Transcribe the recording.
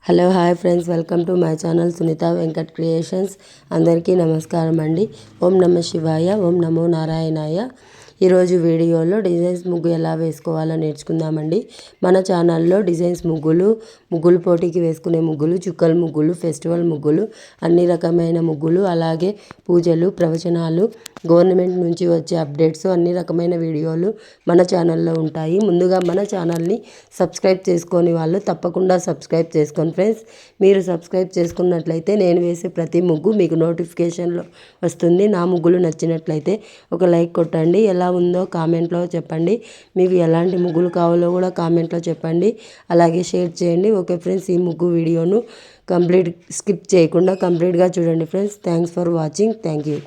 Hello hi friends, welcome to my channel Sunitha Venkat creations. అందరికీ నమస్కారం అండి. ఓం నమ శివాయ, ఓం నమో నారాయణాయ. ఈరోజు వీడియోలో డిజైన్స్ ముగ్గు ఎలా వేసుకోవాలో నేర్చుకుందామండి. మన ఛానల్లో డిజైన్స్ ముగ్గులు పోటీకి వేసుకునే ముగ్గులు, చుక్కల ముగ్గులు, ఫెస్టివల్ ముగ్గులు, అన్ని రకమైన ముగ్గులు, అలాగే పూజలు, ప్రవచనాలు, గవర్నమెంట్ నుంచి వచ్చే అప్డేట్స్, అన్ని రకమైన వీడియోలు మన ఛానల్లో ఉంటాయి. ముందుగా మన ఛానల్ని సబ్స్క్రైబ్ చేసుకొని వాళ్ళు తప్పకుండా సబ్స్క్రైబ్ చేసుకోండి ఫ్రెండ్స్. మీరు సబ్స్క్రైబ్ చేసుకున్నట్లయితే నేను వేసే ప్రతి ముగ్గు మీకు నోటిఫికేషన్లో వస్తుంది. నా ముగ్గులు నచ్చినట్లయితే ఒక లైక్ కొట్టండి. ఎలా ఉందో కామెంట్లో చెప్పండి. మీకు ఎలాంటి ముగ్గులు కావాలో కూడా కామెంట్లో చెప్పండి. అలాగే షేర్ చేయండి. ఓకే ఫ్రెండ్స్, ఈ ముగ్గు వీడియోను స్కిప్ చేయకుండా కంప్లీట్గా చూడండి friends. Thanks for watching. Thank you.